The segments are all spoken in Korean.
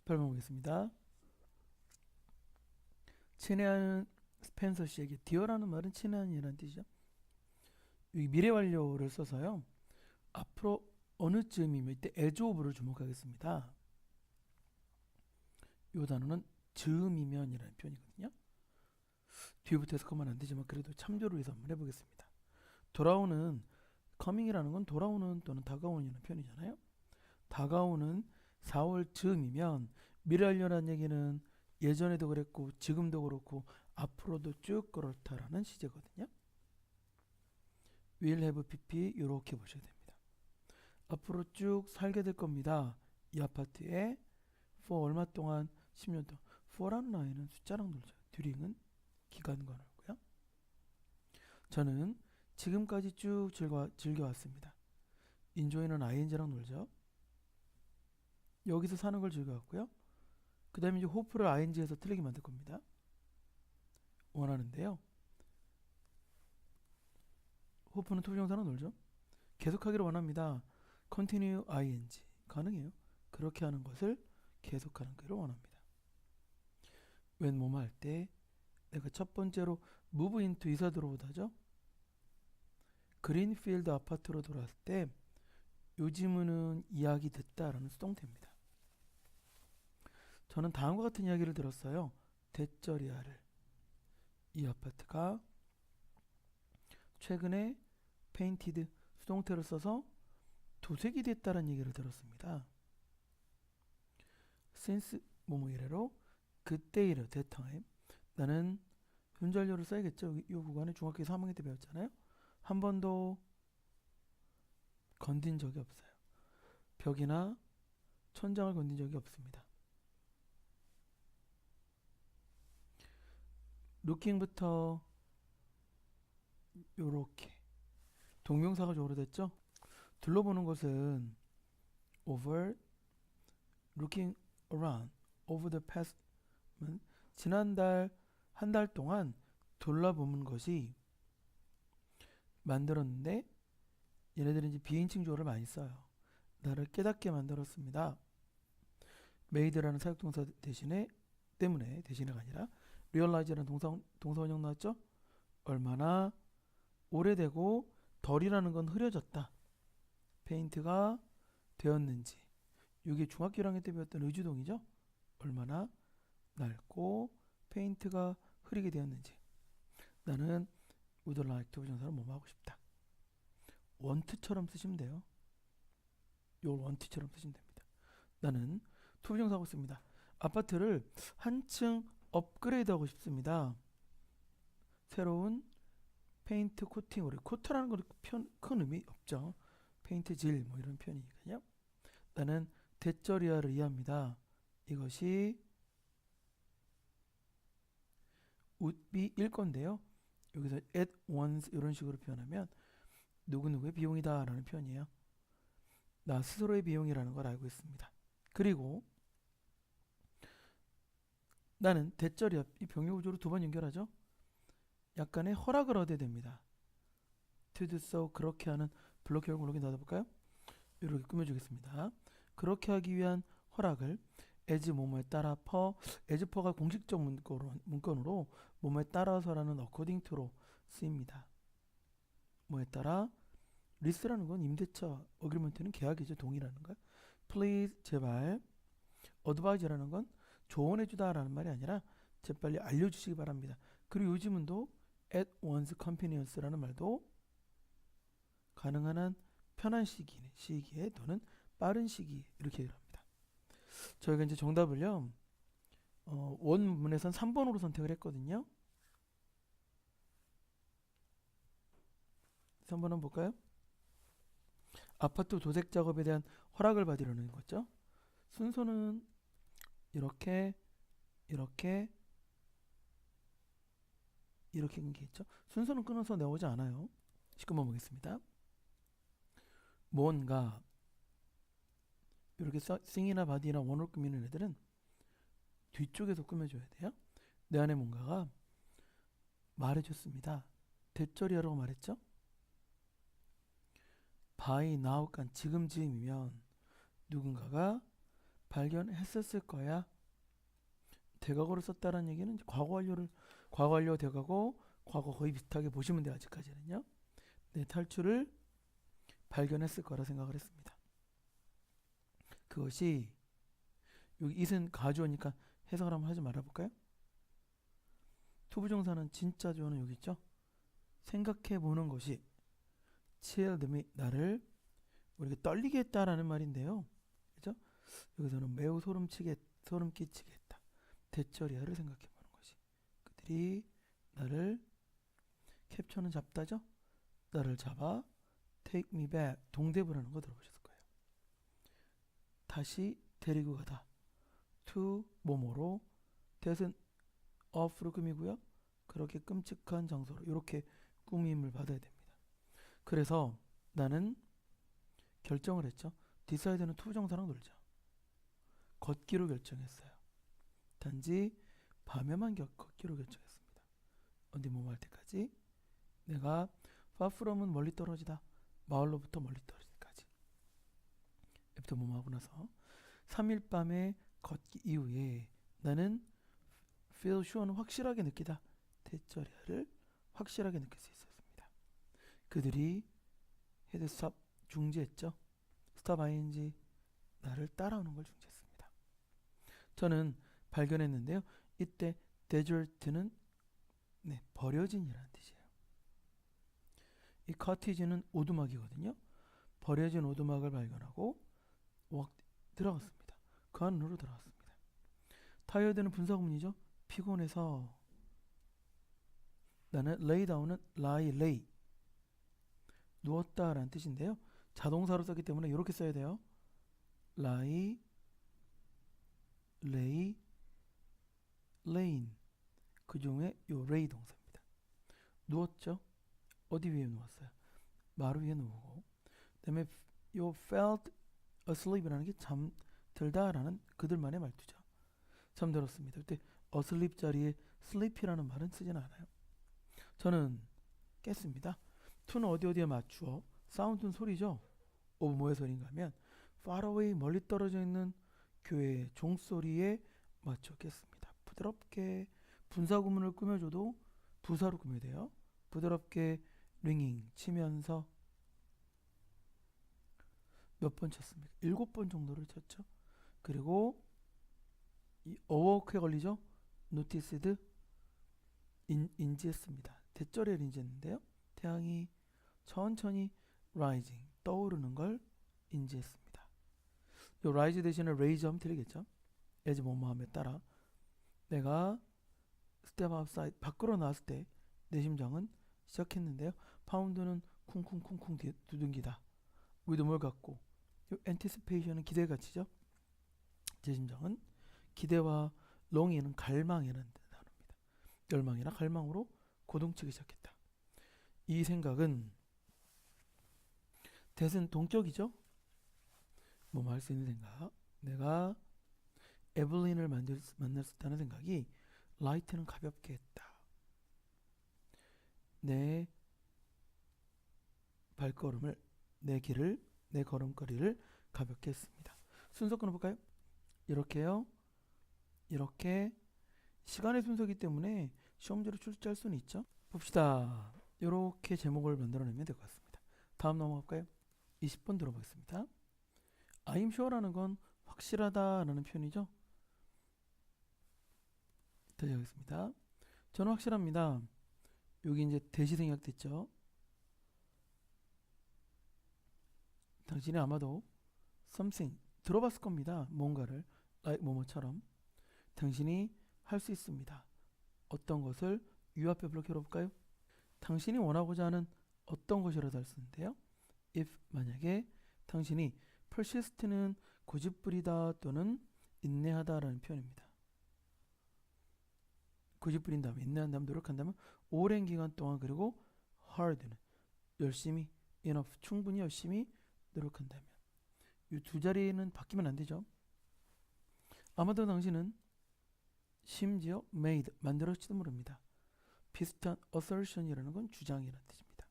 18번 보겠습니다. 친애하는 스펜서 씨에게 디어라는 말은 친애한이라는 뜻이죠. 여기 미래 완료를 써서요. 앞으로 어느 쯤이면 이때 as of를 주목하겠습니다. 이 단어는 즈음이면이라는 표현이거든요. 뒤부터 해석하면 안 되지만 그래도 참조를 위해서 한번 해보겠습니다. 돌아오는 coming이라는 건 돌아오는 또는 다가오는 표현이잖아요. 다가오는 4월 즈음이면 미래 완료라는 얘기는 예전에도 그랬고 지금도 그렇고 앞으로도 쭉 그렇다라는 시제거든요. will have pp 이렇게 보셔야 됩니다. 앞으로 쭉 살게 될 겁니다. 이 아파트에 for 얼마 동안 10년 동안 for라는 나이는 숫자랑 놀죠. during은 기간관어고요. 저는 지금까지 쭉 즐겨왔습니다. enjoy는 ing랑 놀죠. 여기서 사는 걸 즐겨왔고요. 그 다음에 이제 hope를 ing에서 틀리게 만들 겁니다. 원하는데요. hope는 투부정사로 놀죠. 계속하기를 원합니다. continue ing 가능해요. 그렇게 하는 것을 계속하는 것을 원합니다. when 뭐뭐 할 때 내가 첫 번째로 move into 이사 들어오다죠. 그린필드 아파트로 들어왔을 때 요즘은 이야기 듣다라는 수동태입니다. 저는 다음과 같은 이야기를 들었어요. 대저리아를 이 아파트가 최근에 페인티드 수동태를 써서 도색이 됐다는 얘기를 들었습니다. since 뭐뭐 이래로 그때 이래 that time 나는 현재완료를 써야겠죠. 이 구간에 중학교 3학년 때 배웠잖아요. 한 번도 건든 적이 없어요. 벽이나 천장을 건든 적이 없습니다. looking부터 요렇게 동명사가 주어로 됐죠. 둘러보는 것은 over, looking around, over the past 지난달 한 달 동안 둘러보는 것이 만들었는데 얘네들은 이제 비인칭 주어를 많이 써요. 나를 깨닫게 만들었습니다. made라는 사역동사 때문에 대신에가 아니라 realize라는 동사원형 나왔죠. 얼마나 오래되고 덜이라는 건 흐려졌다. 페인트가 되었는지 이게 중학교 1학년 때 배웠던 의주동이죠. 얼마나 낡고 페인트가 흐리게 되었는지 나는 would like to 부정사를 뭐뭐 하고 싶다. want처럼 쓰시면 돼요. 요 want처럼 쓰시면 됩니다. 나는 to 부정사 하고 있습니다. 아파트를 한층 업그레이드 하고 싶습니다. 새로운 페인트 코팅으로 코트라는 건 큰 의미 없죠. 페인트 질 뭐 이런 표현이니까요. 나는 대저리아를 이해합니다. 이것이 would be일 건데요. 여기서 at once 이런 식으로 표현하면 누구누구의 비용이다 라는 표현이에요. 나 스스로의 비용이라는 걸 알고 있습니다. 그리고 나는 대절이야. 이 병렬구조로 두 번 연결하죠. 약간의 허락을 얻어야 됩니다. to do so 그렇게 하는 블록 결국을 여기 넣어볼까요? 이렇게 꾸며주겠습니다. 그렇게 하기 위한 허락을 as 뭐뭐에 따라 as per가 공식적 문건으로 뭐뭐에 따라서라는 according to로 쓰입니다. 뭐에 따라 lease라는 건 임대차, agreement는 계약이죠. 동의라는 거. please 제발 advise라는 건 조언해주다 라는 말이 아니라 재빨리 알려주시기 바랍니다. 그리고 요즘은 또 at once convenience라는 말도 가능한 한 편한 시기에 또는 빠른 시기 이렇게 얘기를 합니다. 저희가 이제 정답을요. 원문에선 3번으로 선택을 했거든요. 3번 한번 볼까요? 아파트 도색 작업에 대한 허락을 받으려는 거죠. 순서는 이렇게 이렇게 이렇게 끊기겠죠. 순서는 끊어서 나오지 않아요. 19번 보겠습니다. 뭔가 이렇게 싱이나 바디나 원으로 꾸미는 애들은 뒤쪽에서 꾸며줘야 돼요. 내 안에 뭔가가 말해줬습니다. 대절이라고 말했죠. by now, 지금 즈음이면 누군가가 발견했었을 거야. 대각어를 썼다는 얘기는 이제 과거 완료 대각어 과거 거의 비슷하게 보시면 돼요. 아직까지는요. 내 탈출을 발견했을 거라 생각을 했습니다. 그것이 여기 it은 가주어니까 해석을 한번 하지 말아볼까요? 투부정사는 진짜 주어는 여기 있죠. 생각해보는 것이 chilled me 나를 우리가 떨리게 했다라는 말인데요. 그죠? 여기서는 매우 소름 끼치게 했다. 대처리아를 생각해보는 것이 그들이 나를 캡처는 잡다죠. 나를 잡아 take me back 동대부라는 거 들어보셨을 거예요. 다시 데리고 가다. to 뭐뭐로 that은 of로 꾸미고요. 그렇게 끔찍한 장소로 이렇게 꾸밈을 받아야 됩니다. 그래서 나는 결정을 했죠. decide는 투부정사랑 놀자. 걷기로 결정했어요. 단지 밤에만 걷기로 결정했습니다. 어디 뭐뭐 할 때까지 내가 far from은 멀리 떨어지다. 마을로부터 멀리 떨어지기까지. 애부터 뭐뭐 하고 나서 3일 밤에 걷기 이후에 나는 feel sure는 확실하게 느끼다. 대절야를 확실하게 느낄 수 있었습니다. 그들이 had stop 중지했죠. stop ing 나를 따라오는 걸 중지했습니다. 저는 발견했는데요. 이때 desert는 버려진이라는 뜻이에요. 이 cottage는 오두막이거든요. 버려진 오두막을 발견하고 들어갔습니다. 그 안으로 들어갔습니다. tired는 분사구문이죠. 피곤해서 나는 lay down은 lay 누웠다 라는 뜻인데요. 자동사로 썼기 때문에 이렇게 써야 돼요. lay laying 그 중에 요 lay 동사입니다. 누웠죠. 어디 위에 누웠어요? 마루 위에 누우고 그 다음에 요 felt asleep이라는 게 잠들다 라는 그들만의 말투죠. 잠들었습니다. 그때 asleep 자리에 sleep이라는 말은 쓰진 않아요. 저는 깼습니다. to는 어디에 맞추어 사운드는 소리죠. of 뭐의 소리인가 하면 far away 멀리 떨어져 있는 교회의 종소리에 맞춰 깼습니다. 부드럽게 분사구문을 꾸며줘도 부사로 꾸며야 돼요. 부드럽게 ringing 치면서 몇 번 쳤습니까? 7번 정도를 쳤죠. 그리고 이 awoke에 걸리죠. noticed 인지했습니다. 대절에 인지했는데요. 태양이 천천히 rising 떠오르는 걸 인지했습니다. 요 rise 대신에 raise 하면 틀리겠죠. as 뭐뭐함에 따라 내가 step outside 밖으로 나왔을 때 내 심장은 시작했는데요. 파운드는 쿵쿵쿵쿵 두둥기다. with 뭘 갖고 요 anticipation은 기대가치죠. 제 심장은 기대와 longing은 갈망이라는 단어입니다. 열망이나 갈망으로 고동치기 시작했다. 이 생각은 that은 동격이죠. 뭐 할 수 있는 생각. 내가 에블린을 만날 수 있다는 생각이 light는 가볍게 했다. 내 발걸음을 내 길을 내 걸음걸이를 가볍게 했습니다. 순서 끊어볼까요? 이렇게요. 이렇게 시간의 순서이기 때문에 시험지로 출제할 수는 있죠. 봅시다. 이렇게 제목을 만들어내면 될 것 같습니다. 다음 넘어갈까요? 20번 들어보겠습니다. I'm sure라는 건 확실하다라는 표현이죠. 다시 하겠습니다. 저는 확실합니다. 여기 이제 대시 생략됐죠. 당신이 아마도 something 들어봤을 겁니다. 뭔가를 like 뭐뭐처럼 당신이 할 수 있습니다. 어떤 것을 유 앞에 블록해로 볼까요? 당신이 원하고자 하는 어떤 것이라도 할 수 있는데요. if 만약에 당신이 persist는 고집부리다 또는 인내하다라는 표현입니다. 고집부린다면 인내한다면 노력한다면 오랜 기간 동안 그리고 hard는 열심히 enough 충분히 열심히 노력한다면 이 두 자리는 바뀌면 안 되죠. 아마도 당신은 심지어 made 만들었지도 모릅니다. 비슷한 assertion이라는 건 주장이라는 뜻입니다.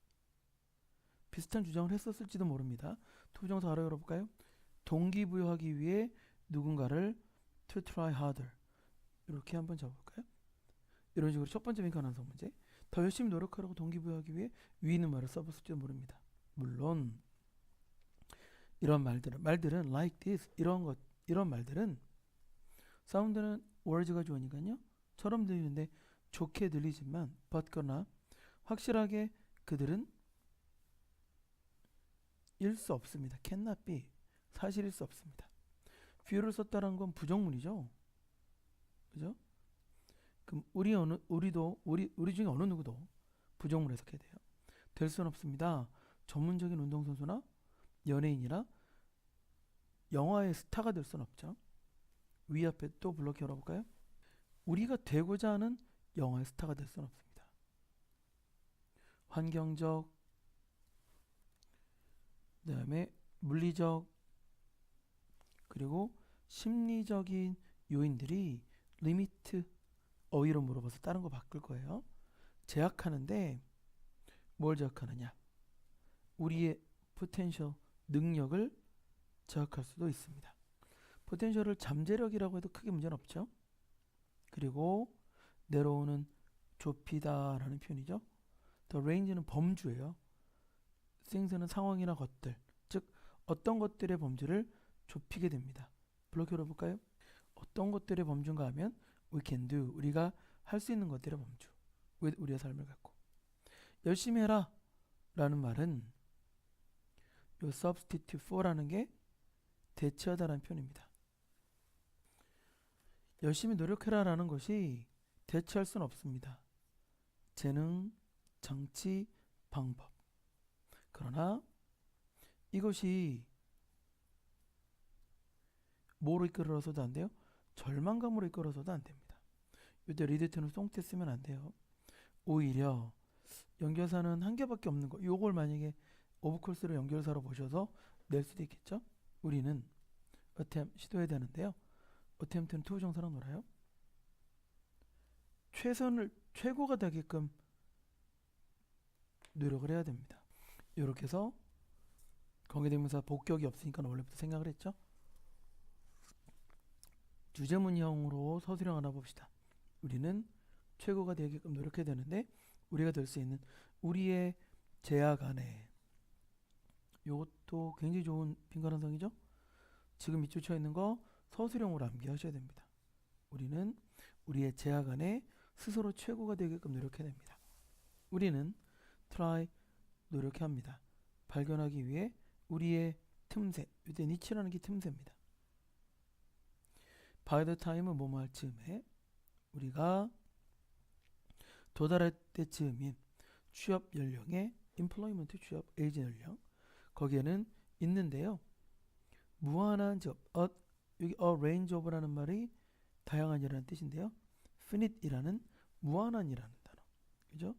비슷한 주장을 했었을지도 모릅니다. 투부정사 알아 열어볼까요? 동기부여하기 위해 누군가를 to try harder. 이렇게 한번 잡아볼까요? 이런 식으로 첫 번째 빈칸 완성 문제. 더 열심히 노력하라고 동기부여하기 위해 위 있는 말을 써봤을지도 모릅니다. 물론 이런 말들은 like this 이런 말들은 사운드는 words가 좋으니까요. 처럼 들리는데 좋게 들리지만 but 그러나 확실하게 그들은 일 수 없습니다. cannot be 사실일 수 없습니다. few를 썼다는 건 부정문이죠. 그죠? 그럼 우리 중에 어느 누구도 부정문 해석해야 돼요. 될 수는 없습니다. 전문적인 운동선수나 연예인이나 영화의 스타가 될 수는 없죠. 위 앞에 또 블록 열어볼까요? 우리가 되고자 하는 영화의 스타가 될 수는 없습니다. 환경적, 그 다음에 물리적, 그리고 심리적인 요인들이 리미트 어휘로 물어봐서 다른 거 바꿀 거예요. 제약하는데 뭘 제약하느냐? 우리의 포텐셜 능력을 제약할 수도 있습니다. 포텐셜을 잠재력이라고 해도 크게 문제는 없죠. 그리고 내려오는 좁히다라는 표현이죠. The range는 범주예요. things는 상황이나 것들, 즉 어떤 것들의 범주를 좁히게 됩니다. 블록 열어볼까요? 어떤 것들의 범주인가 하면 we can do, 우리가 할 수 있는 것들의 범주, 우리의 삶을 갖고. 열심히 해라 라는 말은 요 substitute for라는 게 대체하다라는 표현입니다. 열심히 노력해라 라는 것이 대체할 수는 없습니다. 재능, 장치, 방법. 그러나 이것이 뭐로 이끌어서도 안 돼요? 절망감으로 이끌어서도 안 됩니다. 이때 리드트는 송태 쓰면 안 돼요. 오히려 연결사는 한 개밖에 없는 거. 요걸 만약에 오브콜스를 연결사로 보셔서 낼 수도 있겠죠? 우리는 attempt 시도해야 되는데요. attempt는 투부정사랑 놀아요. 최고가 되게끔 노력을 해야 됩니다. 이렇게 해서 관계대명사 복격이 없으니까 원래부터 생각을 했죠. 주제문형으로 서술형 하나 봅시다. 우리는 최고가 되게끔 노력해야 되는데 우리가 될 수 있는 우리의 제약 안에, 이것도 굉장히 좋은 빈칸원성이죠. 지금 밑줄 쳐 있는 거 서술형으로 암기하셔야 됩니다. 우리는 우리의 제약 안에 스스로 최고가 되게끔 노력해야 됩니다. 우리는 try 노력해야 합니다. 발견하기 위해 우리의 틈새, 이때 니치라는 게 틈새입니다. by the time은 뭐뭐 할 즈음에, 우리가 도달할 때쯤인 취업 연령에 employment 취업 에이지 연령, 거기에는 있는데요. 무한한 직업, 여기 a range of라는 말이 다양한이라는 뜻인데요. finite이라는 무한한이라는 단어, 그죠?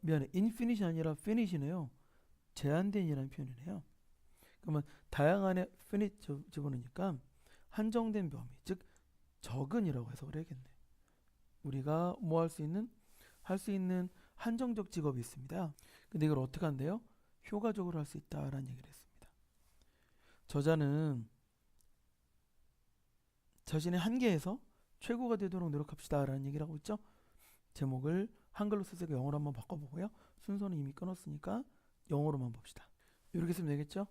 미안해, infinite이 아니라 finite이네요. 제한된이라는 표현이네요. 그러면 다양한에 finite 집어넣으니까 한정된 범위, 즉 적은이라고 해석을 해야겠네. 우리가 뭐 할 수 있는 한정적 직업이 있습니다. 근데 이걸 어떻게 한대요? 효과적으로 할 수 있다라는 얘기를 했습니다. 저자는 자신의 한계에서 최고가 되도록 노력합시다 라는 얘기를 하고 있죠. 제목을 한글로 쓰고 영어로 한번 바꿔보고요. 순서는 이미 끊었으니까 영어로만 봅시다. 이렇게 쓰면 되겠죠?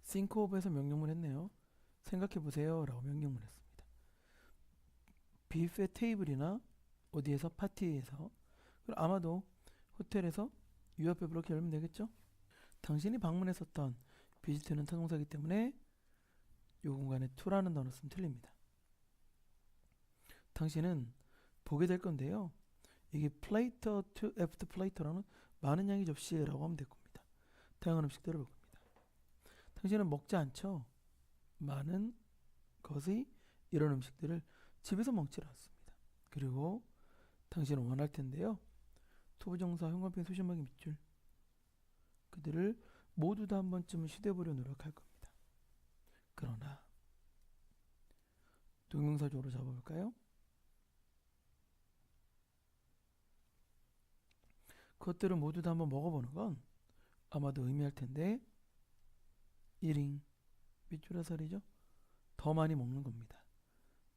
think of에서 명령문 했네요. 생각해보세요 라고 명령문 했습니다. 뷔페 테이블이나 어디에서 파티에서, 그리고 아마도 호텔에서 유아페 블록 열면 되겠죠? 당신이 방문했었던 비지트는 타동사이기 때문에 이 공간에 to라는 단어 쓰면 틀립니다. 당신은 보게 될 건데요. 이게 plater to after plater라는 많은 양의 접시라고 하면 될 겁니다. 다양한 음식들을 볼 겁니다. 당신은 먹지 않죠. 많은 것의 이런 음식들을 집에서 먹지 않습니다. 그리고 당신은 원할 텐데요. 투부정사 형광펜 소심하게 밑줄, 그들을 모두 다 한 번쯤은 시도해보려 노력할 겁니다. 그러나 동명사적으로 잡아볼까요? 그것들을 모두 다 한번 먹어보는 건 아마도 의미할 텐데 eating 밑줄 해설이죠. 더 많이 먹는 겁니다.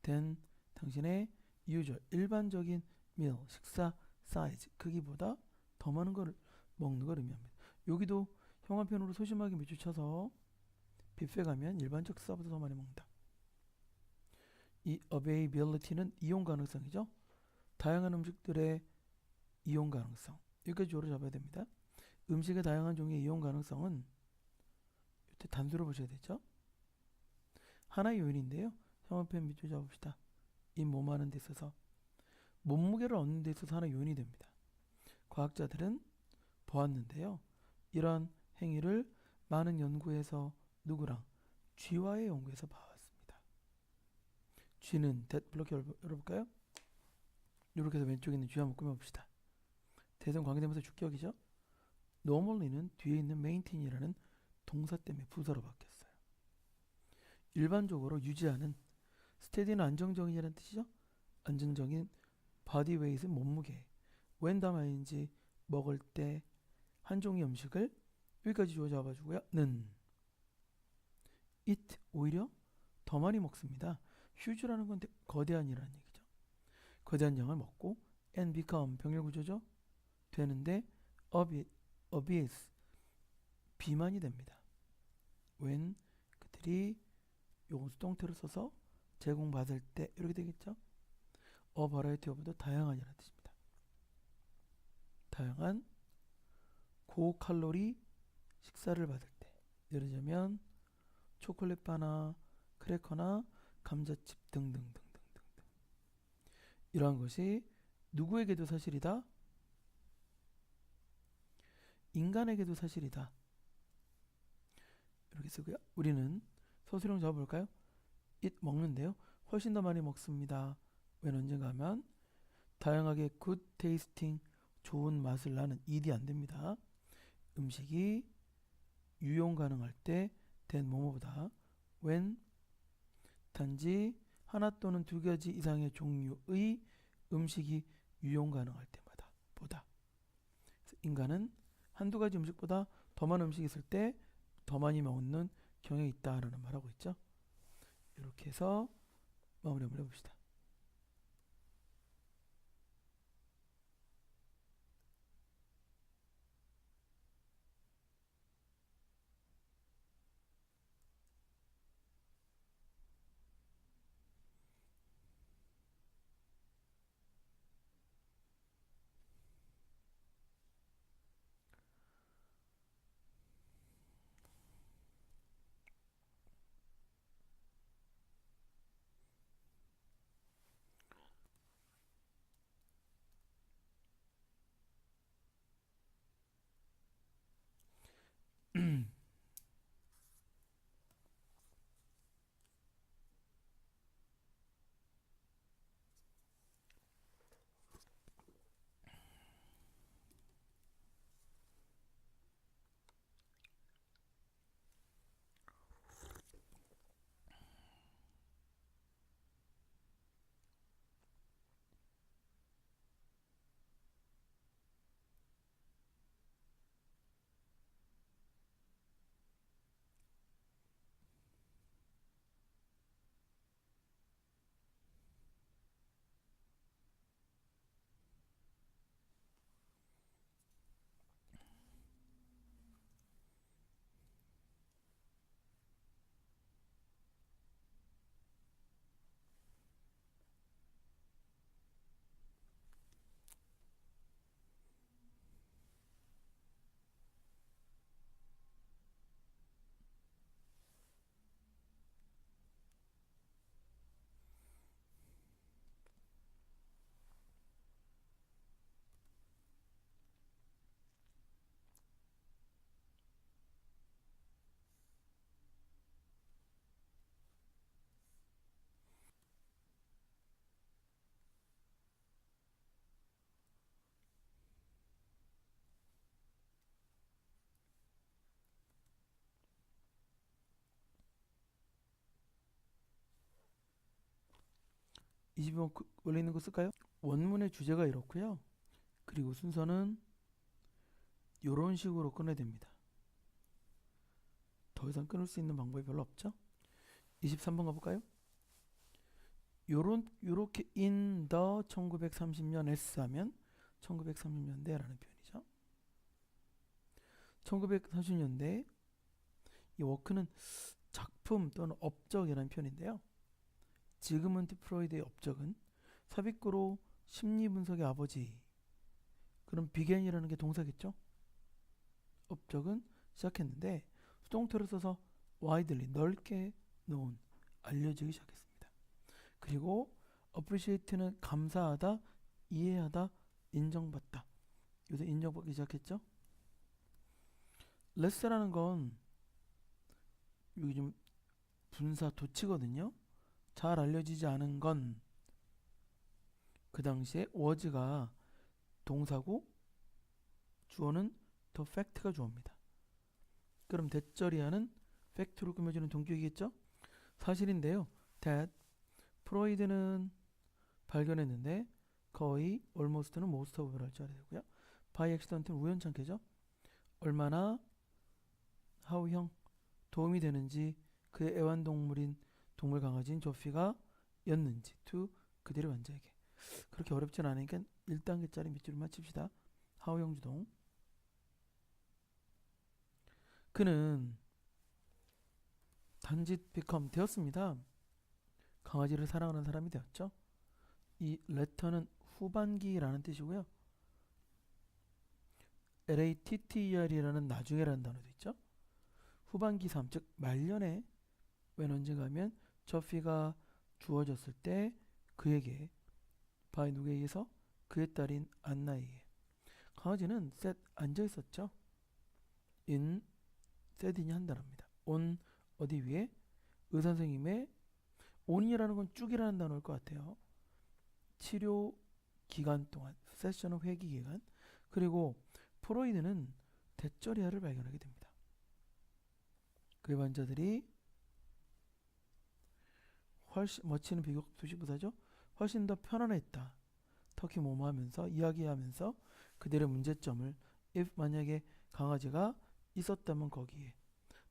than 당신의 usual 일반적인 meal 식사 size 크기보다 더 많은 걸 먹는 걸 의미합니다. 여기도 형용편으로 소심하게 밑줄 쳐서 뷔페 가면 일반적 식사보다 더 많이 먹는다. 이 availability는 이용 가능성이죠. 다양한 음식들의 이용 가능성. 여기까지 주어로 잡아야 됩니다. 음식의 다양한 종류의 이용 가능성은 이때 단수로 보셔야 되죠. 하나의 요인인데요. 형용편 밑줄 잡읍시다. 이 몸하는 데 있어서 몸무게를 얻는 데 있어서 하나의 요인이 됩니다. 과학자들은 보았는데요. 이런 행위를 많은 연구에서 누구랑 쥐와의 연구에서 봐왔습니다. 쥐는 블록 열어볼까요? 이렇게 해서 왼쪽에 있는 쥐 한번 꾸며봅시다. 대선 관계대명사 주격이죠. normally는 뒤에 있는 maintain이라는 동사 때문에 부사로 바뀌었어요. 일반적으로 유지하는 steady는 안정적인이라는 뜻이죠. 안정적인 body weight은 몸무게. when 다음인지 먹을 때 한 종의 음식을 여기까지 주어 잡아주고요. 는 eat 오히려 더 많이 먹습니다. huge라는 건 거대한이라는 얘기죠. 거대한 양을 먹고 and become 병렬 구조죠. 되는데 obese 비만이 됩니다. when 그들이 요건 수동태를 써서 제공받을 때 이렇게 되겠죠. a variety of도 다양한이라는 뜻입니다. 다양한 고칼로리 식사를 받을 때 예를 들자면 초콜릿바나 크래커나 감자칩 등등등등등 이러한 것이 누구에게도 사실이다? 인간에게도 사실이다. 이렇게 쓰고요. 우리는 서술형 잡아볼까요? it 먹는데요. 훨씬 더 많이 먹습니다. 왜 언젠가 하면 다양하게 good tasting 좋은 맛을 나는 ed이 안 됩니다. 음식이 유용 가능할 때 than 뭐뭐보다 when 단지 하나 또는 두 가지 이상의 종류의 음식이 유용 가능할 때마다 보다. 인간은 한두 가지 음식보다 더 많은 음식이 있을 때 더 많이 먹는 경향이 있다라는 말하고 있죠. 이렇게 해서 마무리 한번 해봅시다. 이 20번 원래 있는 거 쓸까요? 원문의 주제가 이렇고요. 그리고 순서는 이런 식으로 꺼내야 됩니다. 더 이상 끊을 수 있는 방법이 별로 없죠. 23번 가볼까요? 요렇게 in the 1930년 s 하면 1930년대라는 표현이죠. 1930년대 이 워크는 작품 또는 업적이라는 표현인데요. 지그문트 프로이드의 업적은 삽입구로 심리분석의 아버지, 그럼 began이라는 게 동사겠죠. 업적은 시작했는데 수동태를 써서 widely, 넓게 known, 알려지기 시작했습니다. 그리고 appreciate는 감사하다, 이해하다, 인정받다. 여기서 인정받기 시작했죠. less라는 건 여기 좀 분사 도치거든요. 잘 알려지지 않은 건 그 당시에 was가 동사고 주어는 the fact가 주어입니다. 그럼 대절이하는 팩트로 꾸며주는 동격이겠죠? 사실인데요. that 프로이드는 발견했는데 거의 almost는 most of를 할 줄 알아야 되고요. by accident는 우연찮게죠. 얼마나 하우형 도움이 되는지 그의 애완동물인 동물 강아지인 조피가 였는지 to 그들의 환자에게. 그렇게 어렵진 않으니까 1단계짜리 밑줄만 칩시다. 하우형 주동. 그는 단지 become 되었습니다. 강아지를 사랑하는 사람이 되었죠. 이 letter는 후반기라는 뜻이고요. latter이라는 나중에라는 단어도 있죠. 후반기 삶, 즉 말년에 when 언제가 하면 저피가 주어졌을 때 그에게 by 누구에 의해서 그의 딸인 안나에게. 강아지는 sat 앉아 있었죠. in set이니 한 단어입니다. on 어디 위에 의사선생님의 on이라는 건 쭉이라는 단어일 것 같아요. 치료 기간 동안 세션은 회기 기간. 그리고 프로이드는 대절이아를 발견하게 됩니다. 그의 환자들이 훨씬 머치는 비교적 도시부사죠. 훨씬 더 편안했다. 터키 뭐뭐 하면서 이야기하면서 그들의 문제점을 if 만약에 강아지가 있었다면 거기에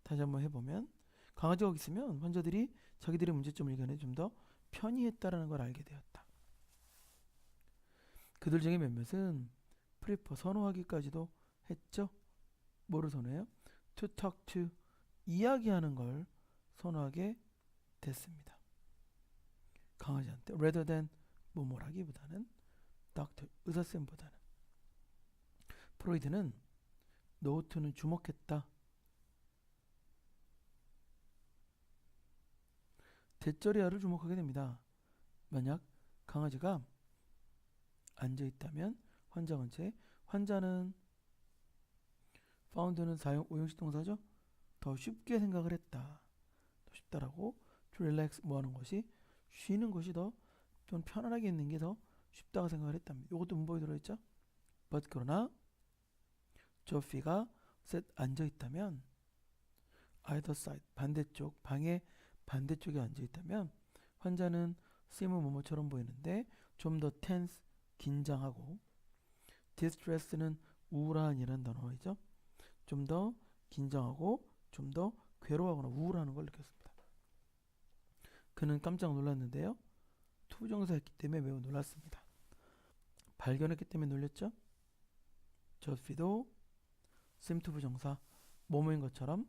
다시 한번 해보면 강아지가 있으면 환자들이 자기들의 문제점을 이겨내 좀 더 편히했다라는 걸 알게 되었다. 그들 중에 몇몇은 프리퍼 선호하기까지도 했죠. 뭐를 선호해요? To talk to 이야기하는 걸 선호하게 됐습니다. 강아지한테 rather than 뭐뭐라기보다는 doctor 의사쌤보다는. 프로이드는 노트는 주목했다. 대절이아를 주목하게 됩니다. 만약 강아지가 앉아있다면 환자 근처에 환자는 found는 사용 오형식 동사죠. 더 쉽게 생각을 했다. 더 쉽다라고 to relax 뭐하는 것이 쉬는 것이 더 좀 편안하게 있는 게 더 쉽다고 생각을 했답니다. 이것도 문법에 들어있죠. but 그러나 조피가 set 앉아있다면 either side 반대쪽 방의 반대쪽에 앉아있다면 환자는 seem은 뭐뭐처럼 보이는데 좀 더 tense 긴장하고 distress는 우울한이라는 단어이죠. 좀 더 긴장하고 좀 더 괴로워하거나 우울하는 걸 느꼈습니다. 그는 깜짝 놀랐는데요. 투부정사였기 때문에 매우 놀랐습니다. 발견했기 때문에 놀랐죠. 저피도 seem 투부정사 뭐뭐인 것처럼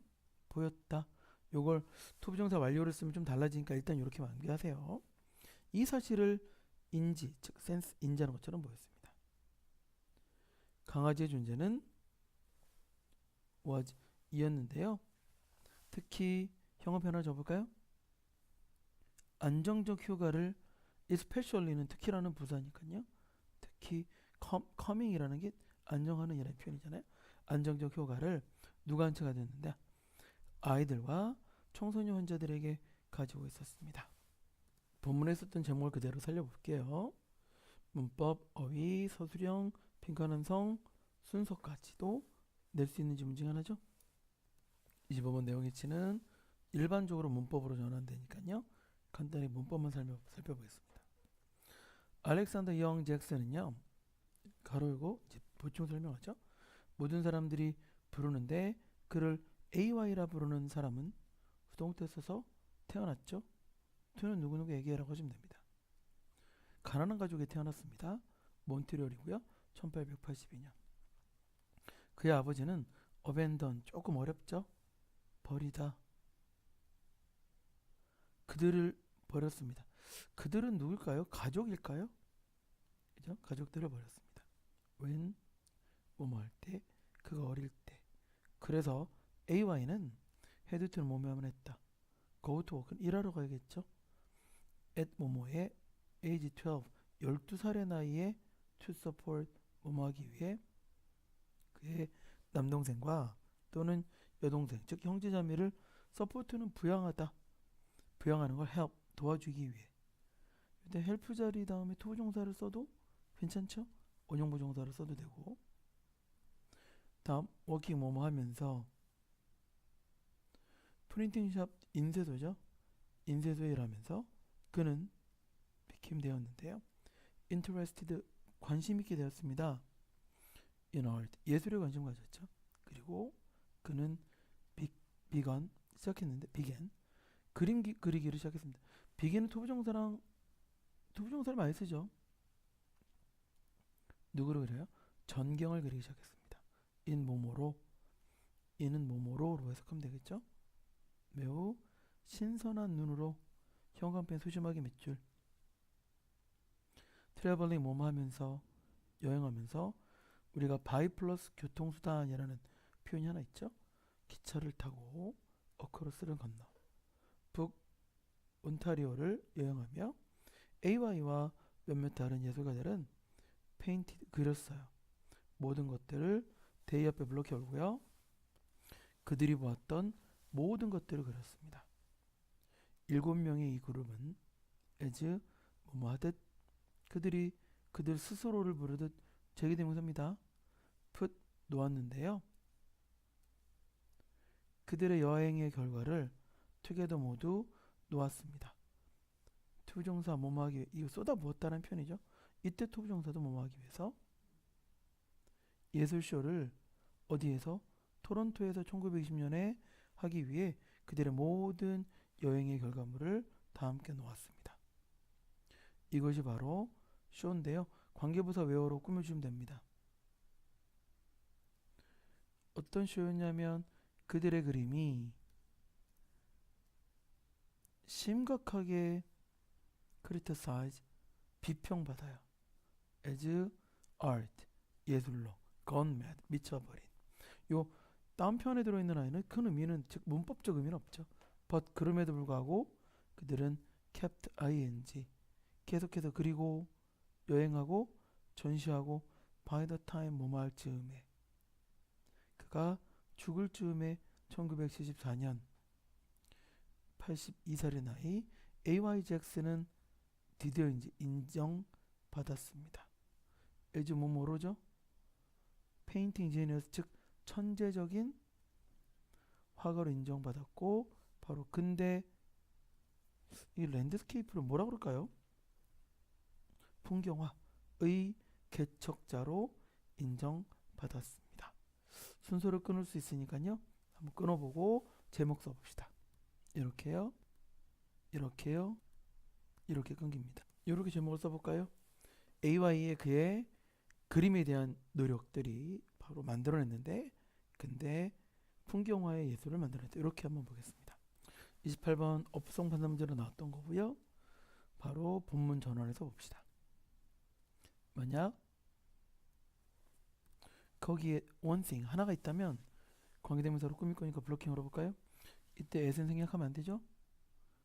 보였다. 요걸 투부정사 완료를 쓰면 좀 달라지니까 일단 이렇게 암기하세요. 이 사실을 인지, 즉 센스 인지하는 것처럼 보였습니다. 강아지의 존재는 was 이었는데요. 특히 형어 변화를 줘볼까요? 안정적 휴가를 especially는 특히라는 부사니까요. 특히 coming이라는 게 안정하는 이라는 표현이잖아요. 안정적 휴가를 누가 한 채가 됐는데 아이들과 청소년 환자들에게 가지고 있었습니다. 본문에 썼던 제목을 그대로 살려볼게요. 문법, 어휘, 서술형, 빈칸한 성, 순서까지도 낼 수 있는 지문 중 하나죠. 25번 내용 해치는 일반적으로 문법으로 전환되니까요. 간단히 문법만 살펴보겠습니다. 알렉산더 영 잭슨은요. 가로 열고 보충 설명하죠. 모든 사람들이 부르는데 그를 AY라 부르는 사람은 수동태 써서 태어났죠. to는 누구누구에게라고 하시면 됩니다. 가난한 가족에 태어났습니다. 몬트리올이고요. 1882년. 그의 아버지는 abandon, 조금 어렵죠? 버리다. 그들을 버렸습니다. 그들은 누굴까요? 가족일까요? 그죠? 가족들을 버렸습니다. when, 뭐뭐 할 때, 그가 어릴 때. 그래서 AY는 had to는 뭐뭐하면 했다. go to work는 일하러 가야겠죠? at 뭐뭐에 age 12, 12살의 나이에 to support 뭐뭐 하기 위해 그의 남동생과 또는 여동생, 즉 형제자매를 support는 부양하다. 부양하는 걸 help, 도와주기 위해. 근데 help 자리 다음에 to 부정사를 써도 괜찮죠? 원형 부정사를 써도 되고. 다음 working 뭐뭐 하면서 프린팅샵 인쇄소죠. 인쇄소에 일하면서 그는 became 되었는데요. interested, 관심 있게 되었습니다. in art, 예술에 관심 가졌죠. 그리고 그는 began, 시작했는데 began, 그리기를 시작했습니다. begin은 투부정사를 많이 쓰죠. 누구를 그려요? 전경을 그리기 시작했습니다. in 뭐뭐로, in은 뭐뭐로로 해석하면 되겠죠. 매우 신선한 눈으로 형광펜 소심하게 몇 줄. 트래블링 뭐뭐 하면서, 여행하면서. 우리가 바이 플러스 교통수단이라는 표현이 하나 있죠. 기차를 타고 어크로스를 건너 북 온타리오를 여행하며 AY와 몇몇 다른 예술가들은 페인티드, 그렸어요. 모든 것들을 대의 앞에 블록해 올고요. 그들이 보았던 모든 것들을 그렸습니다. 7명의 이 그룹은 as 뭐뭐 하듯 그들이 그들 스스로를 부르듯 제기대명사입니다. put 놓았는데요. 그들의 여행의 결과를 together 모두 놓았습니다. 투부정사 뭐뭐하기, 이거 쏟아부었다는 표현이죠. 이때 투부정사도 뭐뭐하기 위해서. 예술쇼를 어디에서? 토론토에서 1920년에 하기 위해 그들의 모든 여행의 결과물을 다 함께 놓았습니다. 이것이 바로 쇼인데요. 관계부사 웨어로 꾸며주면 됩니다. 어떤 쇼였냐면 그들의 그림이 심각하게 criticize, 비평받아요. as art, 예술로 gone mad, 미쳐버린. 요 다음 편에 들어있는 아이는 큰 의미는, 즉 문법적 의미는 없죠. but 그럼에도 불구하고 그들은 kept ing, 계속해서 그리고 여행하고 전시하고 by the time 뭐뭐 할 즈음에, 그가 죽을 즈음에 1974년 82살의 나이 AY 잭슨은 드디어 이제 인정받았습니다. as 뭐뭐로죠? 페인팅 제니어스, 즉 천재적인 화가로 인정받았고, 바로 근대 이 랜드스케이프를 뭐라 그럴까요? 풍경화의 개척자로 인정받았습니다. 순서를 끊을 수 있으니까요. 한번 끊어보고 제목 써봅시다. 이렇게요. 이렇게요. 이렇게 끊깁니다. 이렇게 제목을 써볼까요? AY의 그의 그림에 대한 노력들이 바로 만들어냈는데, 근데 풍경화의 예술을 만들어냈다. 이렇게 한번 보겠습니다. 28번 업성 판사 문제로 나왔던 거고요. 바로 본문 전환해서 봅시다. 만약 거기에 one thing, 하나가 있다면 관계대명사로 꾸밀 거니까 블로킹으로 볼까요? 이때 as는 생략하면 안 되죠?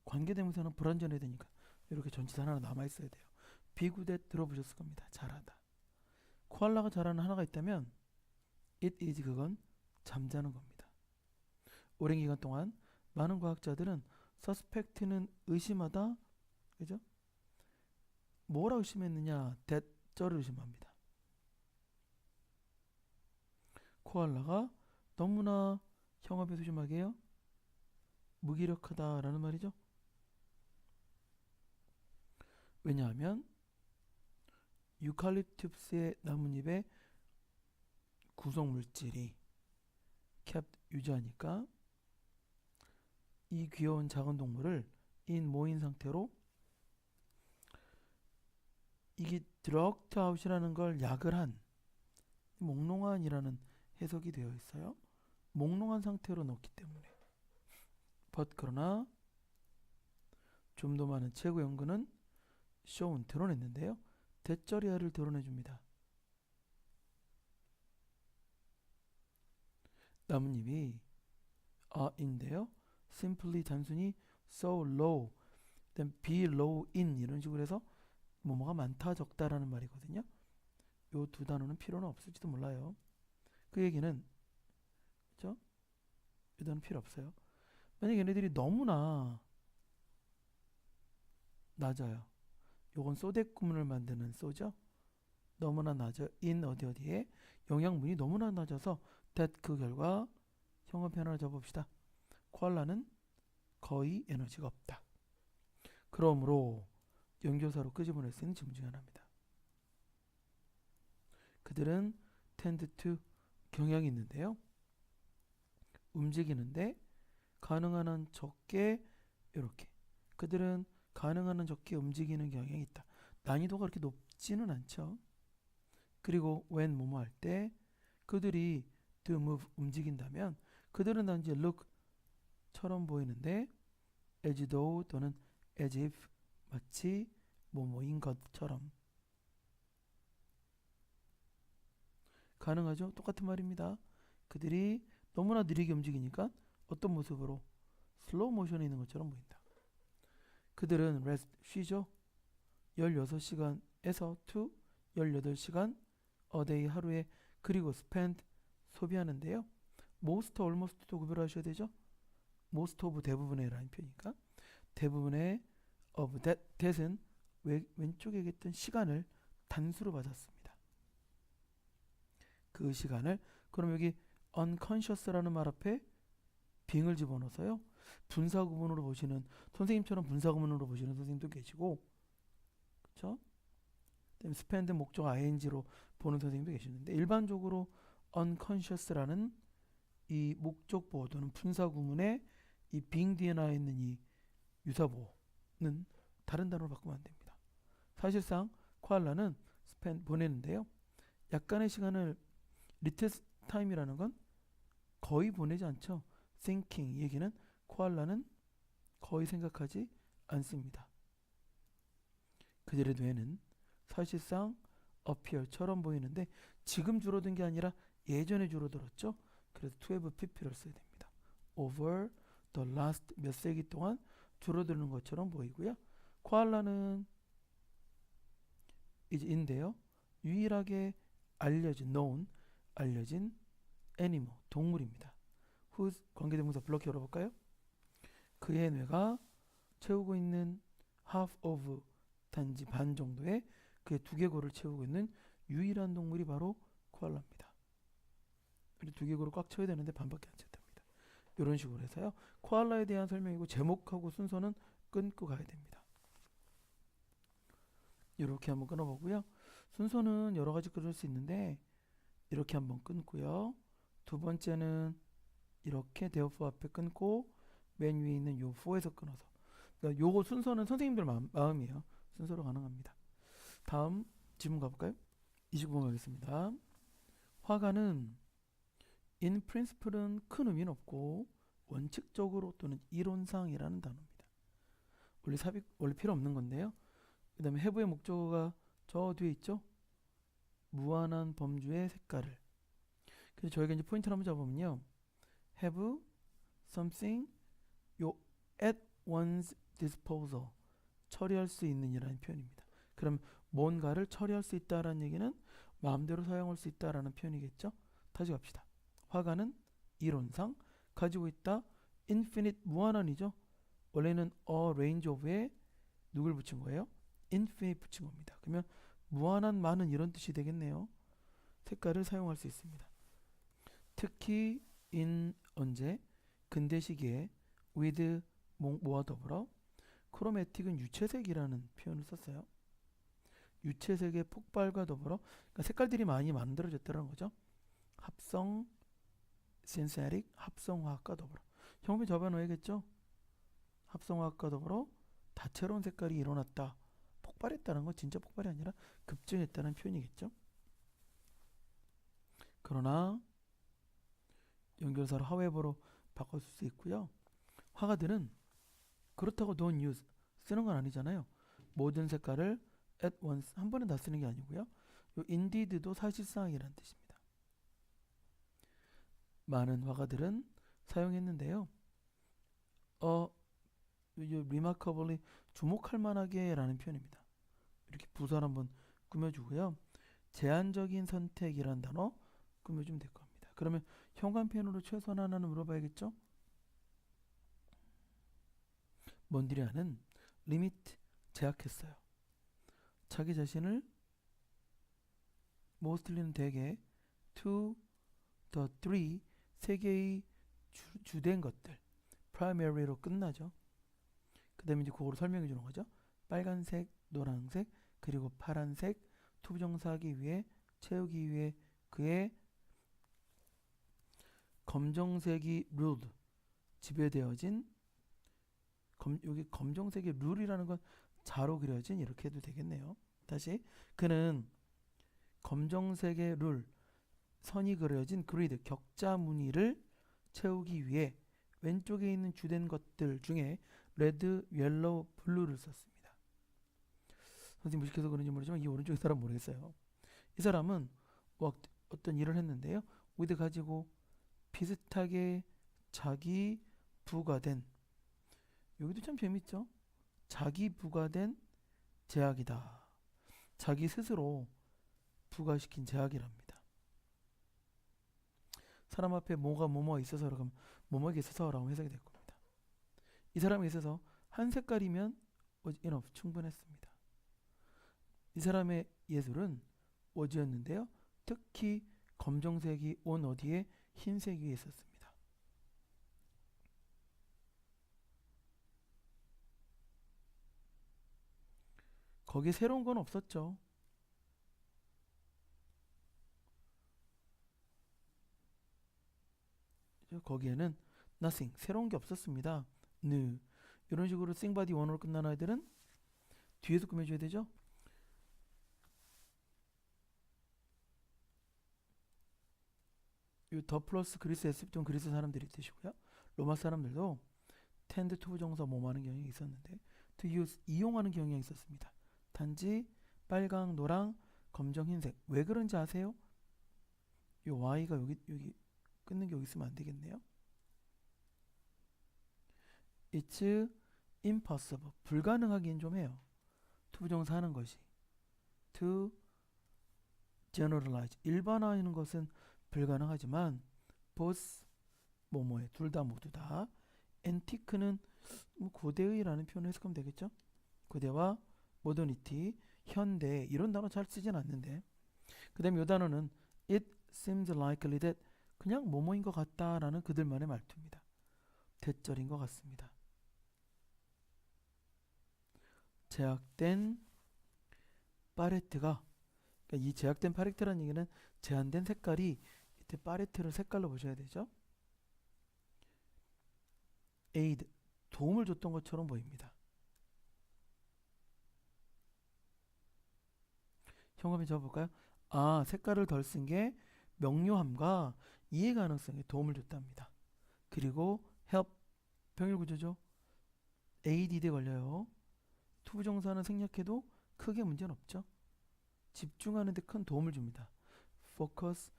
관계대명사는 불완전해야 되니까 이렇게 전치사 하나 남아있어야 돼요. be good at 들어보셨을 겁니다. 잘하다. 코알라가 잘하는 하나가 있다면 it is, 그건 잠자는 겁니다. 오랜 기간 동안 많은 과학자들은 suspect는 의심하다, 그죠? 뭐라 의심했느냐? that절을 의심합니다. 코알라가 너무나 형 앞에 소심하게요, 무기력하다라는 말이죠. 왜냐하면 유칼립투스의 나뭇잎의 구성 물질이 kept, 유지하니까 이 귀여운 작은 동물을 in 모인 상태로 이게 drugged out이라는 걸 약을 한 몽롱한이라는 해석이 되어 있어요. 몽롱한 상태로 넣기 때문에. but 그러나 좀 더 많은 최고 연근은 shown 드러냈는데요. 대절이야를 드러내줍니다. 나뭇잎이 in데요. simply 단순히 so low, then be low in 이런 식으로 해서 뭐뭐가 많다 적다라는 말이거든요. 요 두 단어는 필요는 없을지도 몰라요. 그 얘기는 그죠? 이 단어 필요 없어요. 만약 얘네들이 너무나 낮아요. 요건 소댓 구문을 만드는 소죠. 너무나 낮아 in 어디에 영양분이 너무나 낮아서 that 그 결과 형어 편을 잡아봅시다. 코알라는 거의 에너지가 없다. 그러므로 연교사로 끄집어낼 수 있는 질문 중에 하나입니다. 그들은 tend to 경향이 있는데요. 움직이는데 가능한 한 적게 이렇게 그들은 가능한 한 적게 움직이는 경향이 있다. 난이도가 그렇게 높지는 않죠. 그리고 when 뭐뭐 할 때 그들이 to move 움직인다면 그들은 단지 look처럼 보이는데 as though 또는 as if 마치 뭐뭐인 것처럼 가능하죠. 똑같은 말입니다. 그들이 너무나 느리게 움직이니까 어떤 모습으로 슬로우 모션에 있는 것처럼 보인다. 그들은 rest 쉬죠. 16시간에서 to 18시간 a day 하루에 그리고 spend 소비하는데요. most, almost도 구별하셔야 되죠. most of 대부분의 라는 표니까 대부분의 of that은 왼쪽에 있던 시간을 단수로 받았습니다. 그 시간을 그럼 여기 unconscious라는 말 앞에 빙을 집어넣어서요. 분사구문으로 보시는 선생님처럼 분사구문으로 보시는 선생님도 계시고 그렇죠? spend 목적 ing로 보는 선생님도 계시는데 일반적으로 unconscious라는 이 목적 보호 또는 분사구문에 이 빙 뒤에 나와 있는 이 유사보는 다른 단어로 바꾸면 안 됩니다. 사실상 코알라는 spend 보내는데요. 약간의 시간을 little time이라는 건 거의 보내지 않죠. thinking 얘기는 코알라는 거의 생각하지 않습니다. 그들의 뇌는 사실상 appear처럼 보이는데 지금 줄어든 게 아니라 예전에 줄어들었죠. 그래서 to have pp를 써야 됩니다. over the last 몇 세기 동안 줄어드는 것처럼 보이고요. 코알라는 이제 인데요. 유일하게 알려진 known 알려진 애니멀 동물입니다. whose 관계대명사 블럭 열어볼까요? 그의 뇌가 채우고 있는 half of 단지 반 정도의 그의 두개골을 채우고 있는 유일한 동물이 바로 코알라입니다. 우리 두개골을 꽉 채워야 되는데 반밖에 안 찼답니다. 이런 식으로 해서요. 코알라에 대한 설명이고 제목하고 순서는 끊고 가야 됩니다. 이렇게 한번 끊어보고요. 순서는 여러 가지 끊을 수 있는데 이렇게 한번 끊고요. 두 번째는 이렇게 therefore 앞에 끊고 맨 위에 있는 요 for에서 끊어서 그러니까 요거 순서는 선생님들 마음이에요. 순서로 가능합니다. 다음 질문 가볼까요? 29번 가겠습니다. 화가는 in principle은 큰 의미는 없고 원칙적으로 또는 이론상이라는 단어입니다. 원래 삽입 원래 필요 없는 건데요. 그 다음에 have의 목적어가 저 뒤에 있죠. 무한한 범주의 색깔을. 그래서 저희가 이제 포인트를 한번 잡으면요. have something 요 at one's disposal 처리할 수 있는 이라는 표현입니다. 그럼 뭔가를 처리할 수 있다라는 얘기는 마음대로 사용할 수 있다라는 표현이겠죠. 다시 갑시다. 화가는 이론상 가지고 있다 infinite 무한한이죠. 원래는 a range of에 누굴 붙인 거예요? infinite 붙인 겁니다. 그러면 무한한 많은 이런 뜻이 되겠네요. 색깔을 사용할 수 있습니다. 특히 in 언제 근대 시기에 with 뭐와 더불어 크로매틱은 유채색이라는 표현을 썼어요. 유채색의 폭발과 더불어 그러니까 색깔들이 많이 만들어졌다는 거죠. 합성 synthetic 합성화학과 더불어 형태 접어넣어야겠죠. 합성화학과 더불어 다채로운 색깔이 일어났다. 폭발했다는 건 진짜 폭발이 아니라 급증했다는 표현이겠죠. 그러나 연결사를 however로 바꿔 쓸 수 있고요. 화가들은 그렇다고 don't use 쓰는 건 아니잖아요. 모든 색깔을 at once 한 번에 다 쓰는 게 아니고요. 요 indeed도 사실상이라는 뜻입니다. 많은 화가들은 사용했는데요. remarkably 주목할 만하게 라는 표현입니다. 이렇게 부사를 한번 꾸며주고요. 제한적인 선택이란 단어 꾸며주면 될 겁니다. 그러면 현관편으로 최소한 하나는 물어봐야겠죠? 몬드리안은 리미트 제약했어요. 자기 자신을 mostly는 대개 to the three 세 개의 주된 것들 primary로 끝나죠. 그 다음에 이제 그거로 설명해 주는 거죠. 빨간색, 노란색, 그리고 파란색 투부정사하기 위해 채우기 위해 그의 검정색이 ruled 지배되어진 여기 검정색의 룰이라는 건 자로 그려진 이렇게 해도 되겠네요. 다시 그는 검정색의 룰 선이 그려진 그리드 격자 무늬를 채우기 위해 왼쪽에 있는 주된 것들 중에 레드, 옐로우, 블루를 썼습니다. 선생님 무식해서 그런지 모르지만 이 오른쪽의 사람 모르겠어요. 이 사람은 어떤 일을 했는데요. with 가지고 비슷하게 자기 부가된 여기도 참 재밌죠. 자기 부가된 제약이다. 자기 스스로 부가시킨 제약이랍니다. 사람 앞에 뭐가 있어서 그러면 뭐뭐에게 있어서라고 해석이 될 겁니다. 이 사람에 있어서 한 색깔이면 was enough 충분했습니다. 이 사람의 예술은 was였는데요. 특히 검정색이 온 어디에 흰색 위에 있었습니다. 거기에 새로운 건 없었죠. 거기에는 nothing 새로운 게 없었습니다. new 이런 식으로 생바디 원어로 끝나는 아이들은 뒤에서 꾸며줘야 되죠. 이 더 플러스 그리스 에스프톤 그리스 사람들이 뜻이고요. 로마 사람들도 tend to 부정사 뭐뭐 하는 경향이 있었는데 to use 이용하는 경향이 있었습니다. 단지 빨강, 노랑, 검정, 흰색 왜 그런지 아세요? 이 y가 여기 끊는 게 여기 있으면 안 되겠네요. It's impossible 불가능하긴 좀 해요. to 부정사 하는 것이 to generalize 일반화하는 것은 불가능하지만 both 뭐뭐에 둘 다 모두 다 antique는 뭐 고대의라는 표현을 해석하면 되겠죠. 고대와 modernity 현대 이런 단어 잘 쓰진 않는데 그 다음에 이 단어는 it seems likely that 그냥 뭐뭐인 것 같다라는 그들만의 말투입니다. 대절인 것 같습니다. 제약된 팔레트가 그러니까 이 제약된 팔레트라는 얘기는 제한된 색깔이 이때 팔레트를 색깔로 보셔야 되죠. aid 도움을 줬던 것처럼 보입니다. 현관에 적어볼까요? 색깔을 덜 쓴 게 명료함과 이해 가능성에 도움을 줬답니다. 그리고 help 병일 구조죠. add에 걸려요. 투부정사는 생략해도 크게 문제는 없죠. 집중하는 데 큰 도움을 줍니다. focus,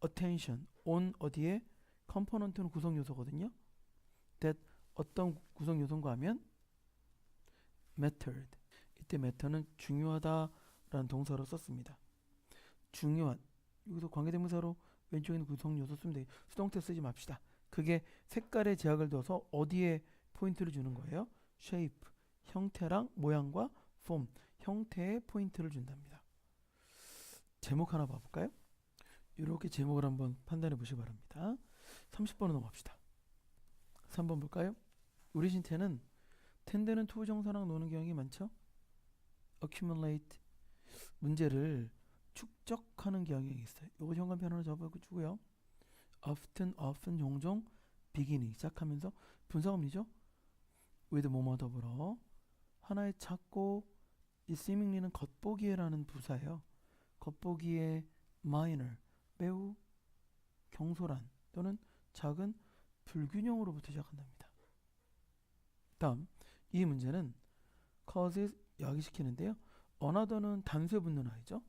attention, on 어디에? 컴포넌트는 구성 요소거든요. that 어떤 구성 요소인가 하면 mattered. 이때 matter는 중요하다라는 동사로 썼습니다. 중요한 여기서 관계대명사로 왼쪽에 있는 구성 요소 쓰면 돼요. 수동태 쓰지 맙시다. 그게 색깔에 제약을 둬서 어디에 포인트를 주는 거예요? shape, 형태랑 모양과 form, 형태에 포인트를 준답니다. 제목 하나 봐볼까요? 이렇게 제목을 한번 판단해 보시기 바랍니다. 30번으로 넘어갑시다. 3번 볼까요? 우리 신체는 텐드는 투부정사랑 노는 경향이 많죠? accumulate 문제를 축적하는 경향이 있어요. 이거 현관편으로 적어주고요. often 종종 beginning 시작하면서 분사음이죠. with 뭐뭐 더불어 하나의 작고 이 seemingly는 겉보기에라는 부사예요. 겉보기에 minor 매우 경솔한 또는 작은 불균형으로부터 시작한답니다. 다음 이 문제는 causes 야기시키는데요. another는 단수에 붙는 아이죠.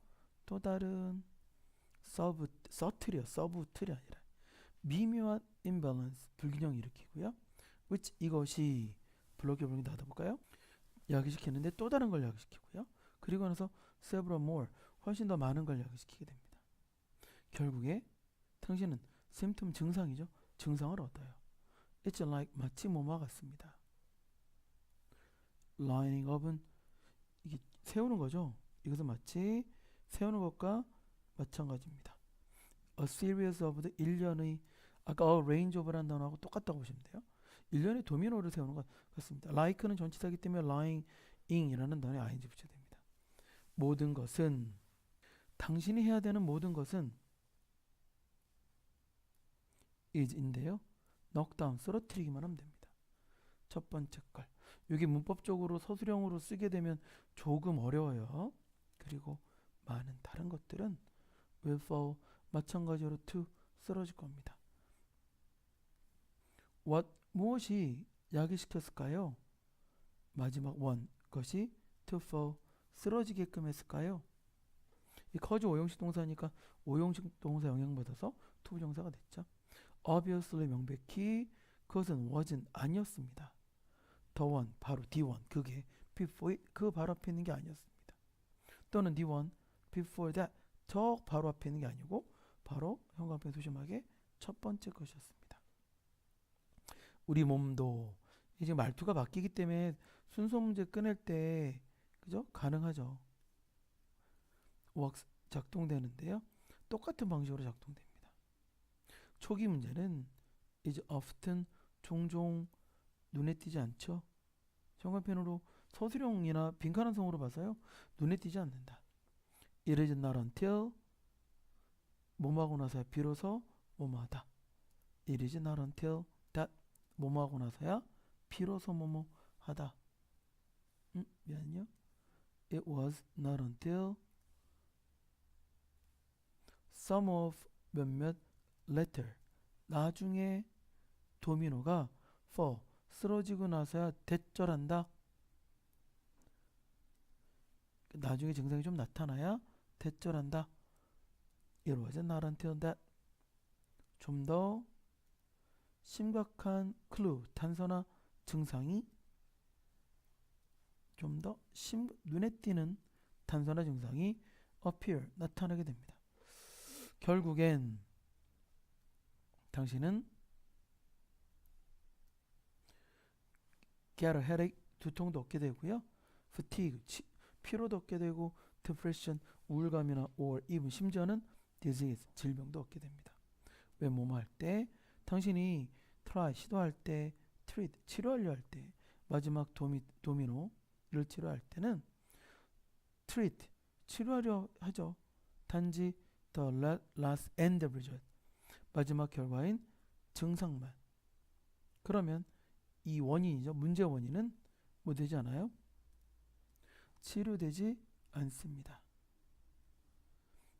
또 다른 subtle이 아니라 미묘한 imbalance 불균형을 일으키고요. which 이것이 블록에 보는 게 나눠볼까요? 야기시키는데 또 다른 걸 야기시키고요. 그리고 나서 several more 훨씬 더 많은 걸 야기시키게 됩니다. 결국에 당신은 symptom 증상이죠. 증상을 얻어요. It's like 마치 뭐뭐 같습니다. lining up은 이게 세우는 거죠. 이것은 마치 세우는 것과 마찬가지입니다. A series of the 일련의 아까 a range of라는 단어하고 똑같다고 보시면 돼요. 일련의 도미노를 세우는 것 같습니다. like는 전치사이기 때문에 lying이라는 단어에 ing 붙여야 됩니다. 모든 것은 당신이 해야 되는 모든 것은 is인데요. knock down 쓰러뜨리기만 하면 됩니다. 첫 번째 걸. 이게 문법적으로 서술형으로 쓰게 되면 조금 어려워요. 그리고 많은 다른 것들은 will fall 마찬가지로 to 쓰러질 겁니다. what 무엇이 야기시켰을까요? 마지막 one 것이 to fall 쓰러지게끔 했을까요? 이 cause 오형식 동사니까 오형식 동사 영향받아서 to 부정사가 됐죠. obviously 명백히 그것은 wasn't 아니었습니다. the one 바로 the1 그게 before 그 바로 앞에 있는 게 아니었습니다. 또는 the one before that 저 바로 앞에 있는 게 아니고 바로 형광펜 소심하게 첫 번째 것이었습니다. 우리 몸도 이제 말투가 바뀌기 때문에 순서 문제 꺼낼 때 그죠? 가능하죠. works 작동되는데요. 똑같은 방식으로 작동됩니다. 초기 문제는 is often 종종 눈에 띄지 않죠. 형광펜으로 서술형이나 빈칸한 성으로 봐서요. 눈에 띄지 않는다. It is not until 뭐뭐하고 나서야 비로소 뭐뭐하다. It is not until that 뭐뭐하고 나서야 비로소 뭐뭐하다. 미안요. It was not until some of 몇몇 later 나중에 도미노가 fall 쓰러지고 나서야 대절한다. 나중에 증상이 좀 나타나야 대절한다. It was not until that 좀 더 심각한 clue 단서나 증상이 좀 더 눈에 띄는 단서나 증상이 appear 나타나게 됩니다. 결국엔 당신은 get a headache 두통도 얻게 되고요. fatigue 피로도 얻게 되고 depression 우울감이나 or even 심지어는 disease 질병도 얻게 됩니다. 왜 뭐뭐 할 때 당신이 try 시도할 때 treat 치료하려 할 때 마지막 도미노를 치료할 때는 treat 치료하려 하죠. 단지 the last end result 마지막 결과인 증상만. 그러면 이 원인이죠. 문제 원인은 뭐 되지 않아요? 치료되지 않습니다.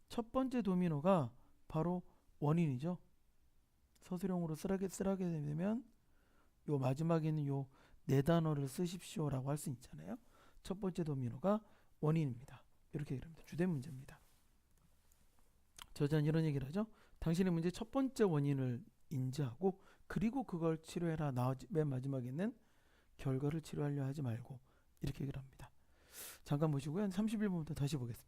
첫 번째 도미노가 바로 원인이죠. 서술형으로 쓰라게 되면 요 마지막에 있는 요 네 단어를 쓰십시오라고 할 수 있잖아요. 첫 번째 도미노가 원인입니다. 이렇게 얘기합니다. 주된 문제입니다. 저자는 이런 얘기를 하죠. 당신의 문제 첫 번째 원인을 인지하고 그리고 그걸 치료해라. 맨 마지막에 있는 결과를 치료하려 하지 말고 이렇게 얘기를 합니다. 잠깐 보시고요. 31번부터 다시 보겠습니다.